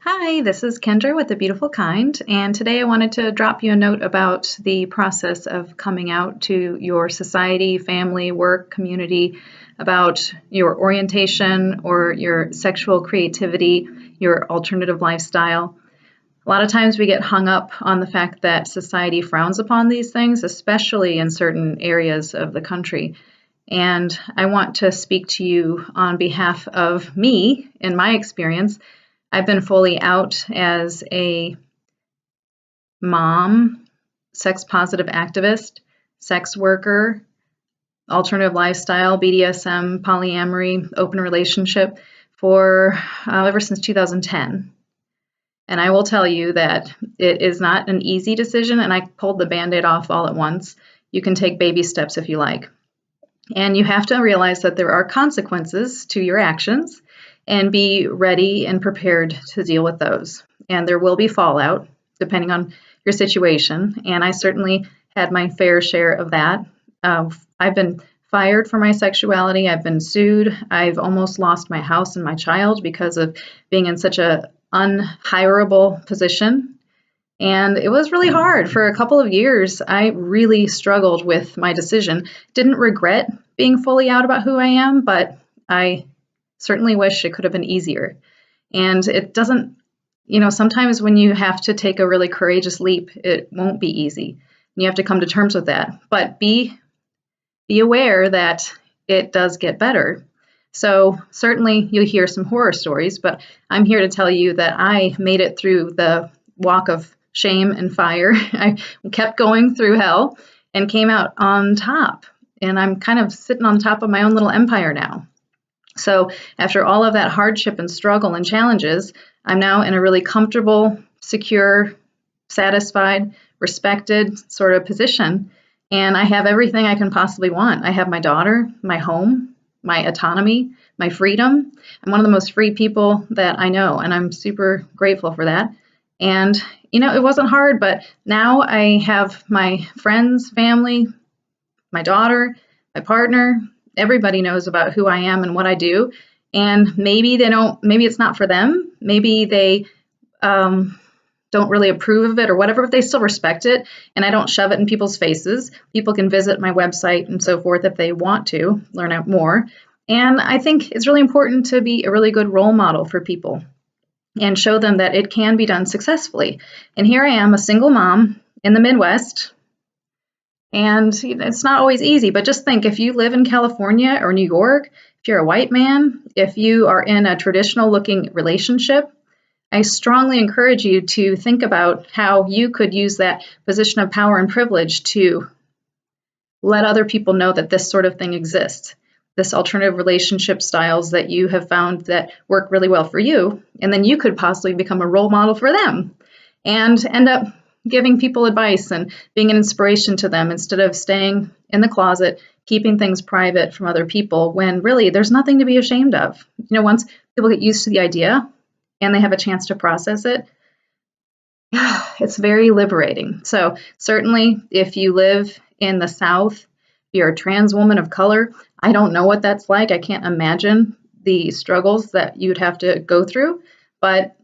Hi, this is Kendra with The Beautiful Kind, and today I wanted to drop you a note about the process of coming out to your society, family, work, community, about your orientation or your sexual creativity, your alternative lifestyle. A lot of times we get hung up on the fact that society frowns upon these things, especially in certain areas of the country. And I want to speak to you on behalf of me, in my experience. I've been fully out as a mom, sex positive activist, sex worker, alternative lifestyle, BDSM, polyamory, open relationship for ever since 2010. And I will tell you that it is not an easy decision, and I pulled the Band-Aid off all at once. You can take baby steps if you like. And you have to realize that there are consequences to your actions and be ready and prepared to deal with those. And there will be fallout depending on your situation. And I certainly had my fair share of that. I've been fired for my sexuality. I've been sued. I've almost lost my house and my child because of being in such a unhireable position. And it was really hard for a couple of years. I really struggled with my decision. Didn't regret being fully out about who I am, but I certainly wish it could have been easier. And it doesn't, sometimes when you have to take a really courageous leap, it won't be easy. You have to come to terms with that. But be aware that it does get better. So certainly you'll hear some horror stories, but I'm here to tell you that I made it through the walk of shame and fire. I kept going through hell and came out on top. And I'm kind of sitting on top of my own little empire now. So after all of that hardship and struggle and challenges, I'm now in a really comfortable, secure, satisfied, respected sort of position. And I have everything I can possibly want. I have my daughter, my home, my autonomy, my freedom. I'm one of the most free people that I know, and I'm super grateful for that. And, it wasn't hard, but now I have my friends, family, my daughter, my partner. Everybody knows about who I am and what I do. And maybe it's not for them. Maybe they don't really approve of it or whatever, but they still respect it. And I don't shove it in people's faces. People can visit my website and so forth if they want to learn out more. And I think it's really important to be a really good role model for people and show them that it can be done successfully. And here I am, a single mom in the Midwest. And it's not always easy, but just think, if you live in California or New York, if you're a white man, if you are in a traditional looking relationship, I strongly encourage you to think about how you could use that position of power and privilege to let other people know that this sort of thing exists, this alternative relationship styles that you have found that work really well for you. And then you could possibly become a role model for them and end up giving people advice and being an inspiration to them instead of staying in the closet, keeping things private from other people when really there's nothing to be ashamed of. Once people get used to the idea and they have a chance to process it, it's very liberating. So certainly if you live in the South, you're a trans woman of color, I don't know what that's like. I can't imagine the struggles that you'd have to go through, but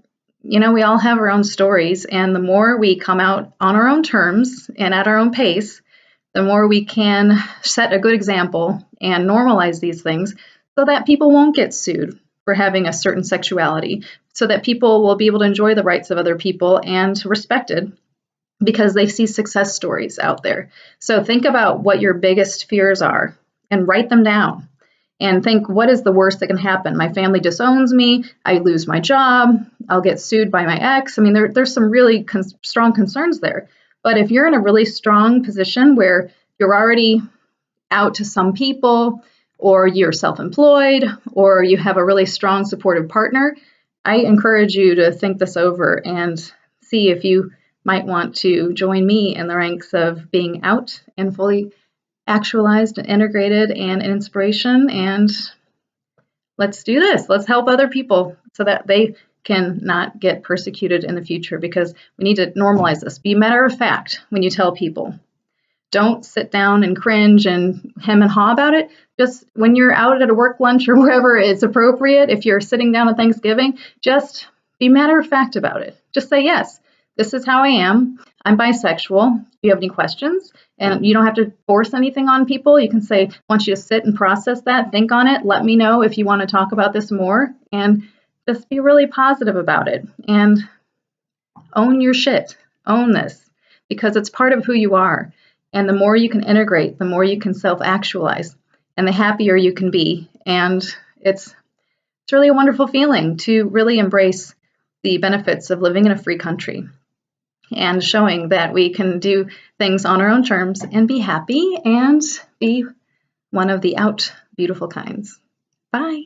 we all have our own stories, and the more we come out on our own terms and at our own pace, the more we can set a good example and normalize these things so that people won't get sued for having a certain sexuality, so that people will be able to enjoy the rights of other people and respected because they see success stories out there. So think about what your biggest fears are and write them down. And think, what is the worst that can happen? My family disowns me, I lose my job, I'll get sued by my ex. I mean, there's some really strong concerns there. But if you're in a really strong position where you're already out to some people, or you're self-employed, or you have a really strong supportive partner, I encourage you to think this over and see if you might want to join me in the ranks of being out and fully actualized and integrated and an inspiration. And let's do this. Let's help other people so that they can not get persecuted in the future, because we need to normalize this. Be matter of fact when you tell people. Don't sit down and cringe and hem and haw about it. Just when you're out at a work lunch or wherever it's appropriate, if you're sitting down at Thanksgiving, just Be matter of fact about it. Just say, yes, this is how I am. I'm bisexual. If you have any questions, and you don't have to force anything on people, you can say, I want you to sit and process that, think on it, let me know if you want to talk about this more, and just be really positive about it. And own your shit. Own this, because it's part of who you are. And the more you can integrate, the more you can self-actualize, and the happier you can be. And it's really a wonderful feeling to really embrace the benefits of living in a free country and showing that we can do things on our own terms and be happy and be one of the beautiful kinds. Bye.